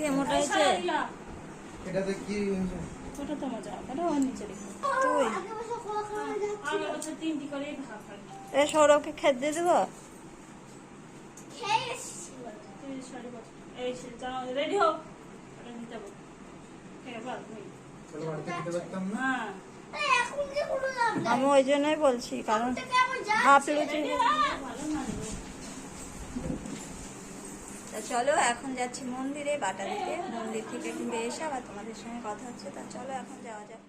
কে মোটা হয়েছে? এটাতে কি হয়েছে? ওটা তো মজা, ওটা ওর নিচে রেখে তুই আগে বছর 3টি করে ভাগ হয়। এ সৌরভকে খেতে দিয়ে দেবো? রেডি হোক, নিতে যাবো। চলো বাড়িতে খেতে পারতাম না। হ্যাঁ, আমি ওই জন্যই বলছি, কারণ হাফ লুচি। তা চলো এখন যাচ্ছি মন্দিরে বাটা দিতে, মন্দির থেকে ঘুরে এসে আবার তোমাদের সঙ্গে কথা হচ্ছে। তা চলো এখন যাওয়া যাক।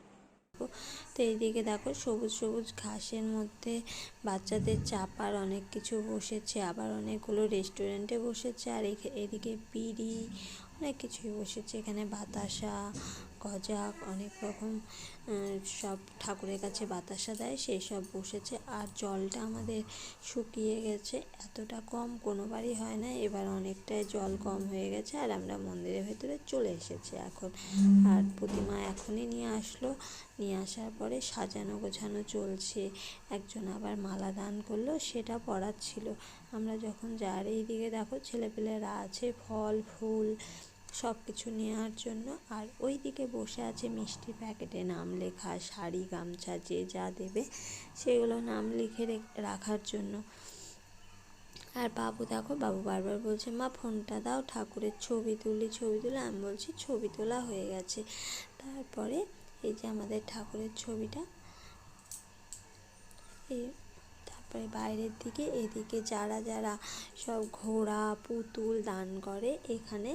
তো এইদিকে দেখো সবুজ সবুজ ঘাসের মধ্যে বাচ্চাদের চাপার অনেক কিছু বসেছে, আবার অনেকগুলো রেস্টুরেন্টে বসেছে, আর এদিকে বিড়ি অনেক কিছুই বসেছে। এখানে বাতাসা, গজা, অনেক রকম সব ঠাকুরের কাছে বাতাসা দেয় সেই সব বসেছে। আর জলটা আমাদের শুকিয়ে গেছে, এতটা কম কোনোবারই হয় না, এবার অনেকটাই জল কম হয়ে গেছে। আর আমরা মন্দিরের ভেতরে চলে এসেছি এখন। আর প্রতিমা এখনই নিয়ে আসলো, নিয়ে আসার পরে সাজানো গোছানো চলছে। একজন আবার মালা দান করলো, সেটা পড়াচ্ছিল। আমরা যখন যার এইদিকে দেখো ছেলেপেলেরা আছে ফল ফুল সব কিছু নেওয়ার জন্য। আর ওই দিকে বসে আছে মিষ্টি প্যাকেটে নাম লেখা, শাড়ি গামছা যে যা দেবে সেগুলো নাম লিখে রাখার জন্য। আর বাবু দেখো, বাবু বারবার বলছে মা ফোনটা দাও, ঠাকুরের ছবি তুলি ছবি তুলে। আমি বলছি ছবি তোলা হয়ে গেছে। তারপরে এই যে আমাদের ঠাকুরের ছবিটা, এই তারপরে বাইরের দিকে এদিকে যারা যারা সব ঘোড়া পুতুল দান করে এখানে।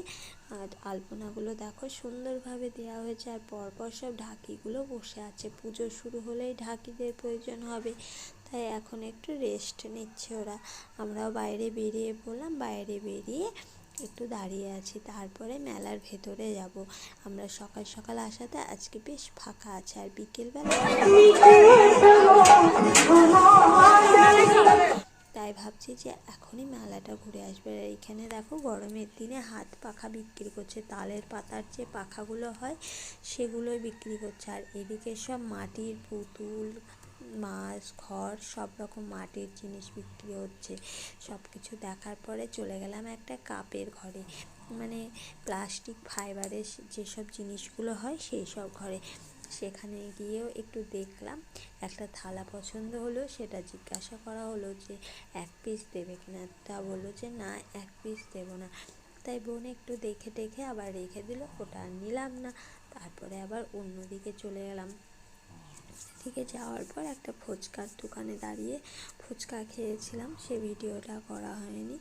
আর আলপনাগুলো দেখো সুন্দরভাবে দেওয়া হয়েছে, আর পরপর সব ঢাকিগুলো বসে আছে। পুজো শুরু হলেই ঢাকিদের প্রয়োজন হবে, তাই এখন একটু রেস্ট নিচ্ছে ওরা। আমরাও বাইরে বেরিয়ে পড়লাম, বাইরে বেরিয়ে একটু দাঁড়িয়ে আছি। তারপরে মেলার ভেতরে যাব। আমরা সকাল সকাল আসাতে আজকে বেশ ফাঁকা আছে, আর বিকেলবেলা তাই ভাবছি যে এখনই মেলাটা ঘুরে আসবে। আর এইখানে দেখো গরমের দিনে হাত পাখা বিক্রি করছে, তালের পাতার যে পাখাগুলো হয় সেগুলোই বিক্রি করছে। আর এদিকে সব মাটির পুতুল, মাছ, খড়, সব রকম মাটির জিনিস বিক্রি হচ্ছে। সব কিছু দেখার পরে চলে গেলাম একটা কাপের ঘরে, মানে প্লাস্টিক ফাইবারের যেসব জিনিসগুলো হয় সেই সব ঘরে। সেখানে গিয়েও একটু দেখলাম, একটা থালা পছন্দ হলো, সেটা জিজ্ঞাসা করা হলো যে 1 পিস দেবে কিনা। তা বললো যে না 1 পিস দেবো না। তাই বোন একটু দেখে টেখে আবার রেখে দিল, ওটা আর নিলাম না। তারপরে আবার অন্যদিকে চলে গেলাম। দিকে যাওয়ার পর একটা ফুচকার দোকানে দাঁড়িয়ে ফুচকা খেয়েছিলাম, সে ভিডিওটা করা হয়নি।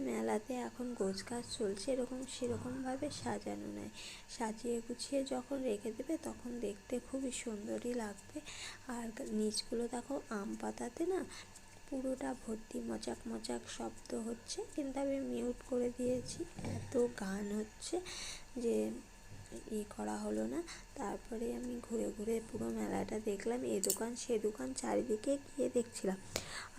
মেলাতে এখন গোছগাছ চলছে, সেরকমভাবে সাজানো নেয়। সাজিয়ে গুছিয়ে যখন রেখে দেবে তখন দেখতে খুবই সুন্দরই লাগবে। আর নিচগুলো দেখো আম পাতাতে না পুরোটা ভর্তি মচাক মচাক শব্দ হচ্ছে, কিন্তু আমি মিউট করে দিয়েছি, এত গান হচ্ছে যে করা হলো না। তারপরে আমি ঘুরে ঘুরে পুরো মেলাটা দেখলাম, এ দোকান সে দোকান চারিদিকে গিয়ে দেখছিলাম।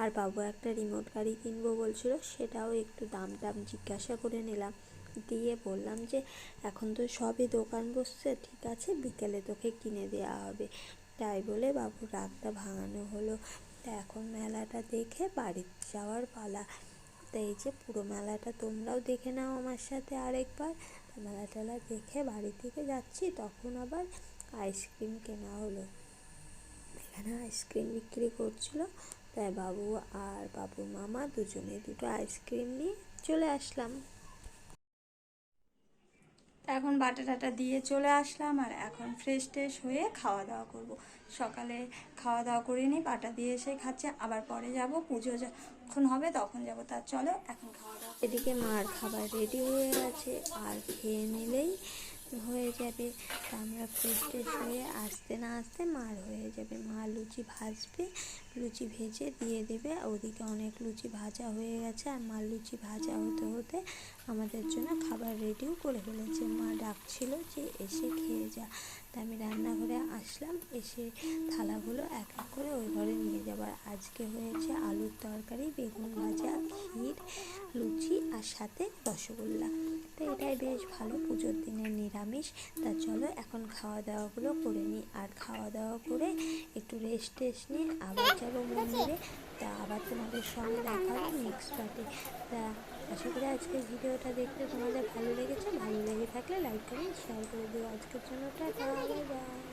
আর বাবু একটা রিমোট গাড়ি কিনবো বলছিল, সেটাও একটু দাম টাম জিজ্ঞাসা করে নিলাম, দিয়ে বললাম যে এখন তো সবই দোকান বসছে, ঠিক আছে বিকেলে তোকে কিনে দেওয়া হবে। তাই বলে বাবুর রাগটা ভাঙানো হলো। তা এখন মেলাটা দেখে বাড়ি যাওয়ার পালা। তো এই যে পুরো মেলাটা তোমরাও দেখে নাও আমার সাথে আরেকবার। মেলা টেলা দেখে বাড়ি থেকে যাচ্ছি, তখন আবার আইসক্রিম কেনা হলো। এখানে আইসক্রিম বিক্রি করছিল, তাই বাবু আর বাবুর মামা দুজনে দুটো আইসক্রিম নিয়ে চলে আসলাম। এখন বাটা টাটা দিয়ে চলে আসলাম, আর এখন ফ্রেশ ট্রেশ হয়ে খাওয়া দাওয়া করব। সকালে খাওয়া দাওয়া করিনি, বাটা দিয়ে এসে খাচ্ছে, আবার পরে যাব পুজো যখন হবে তখন যাব। তার চলো এখন খাওয়া দাওয়া। এদিকে মার খাবার রেডি হয়ে গেছে, আর খেয়ে নিলেই হয়ে যাবে। আমরা ফ্রেশ ট্রেশ হয়ে আসতে না আসতে মার হয়ে যাবে। মা লুচি ভাজবে, লুচি ভেজে দিয়ে দেবে। ওদিকে অনেক লুচি ভাজা হয়ে গেছে, আর মার লুচি ভাজা হতে হতে আমাদের জন্য খাবার রেডিও করে ফেলেছে। মা ডাকছিল যে এসে খেয়ে যা। তা আমি রান্নাঘরে আসলাম, এসে থালাগুলো এক এক করে ওই ঘরে নিয়ে যাবার। আজকে হয়েছে আলুর তরকারি, বেগুন ভাজা, ক্ষীর, লুচি আর সাথে রসগোল্লা। তো এটাই বেশ ভালো পুজোর দিনের নিরামিষ। তা চলো এখন খাওয়া দাওয়াগুলো করে নিই, আর খাওয়া দাওয়া করে একটু রেস্ট নিয়ে আবার যাবো মন্দিরে। তা আবার তোমাদের সঙ্গে দেখা হবে নেক্সট পার্টে। তা আশা করি আজকের ভিডিওটা দেখতে তোমাদের ভালো লেগেছে। ভালো লেগে থাকলে লাইক কমেন্ট শেয়ার করে দিও। আজকের জন্য টাটা, বাই বাই।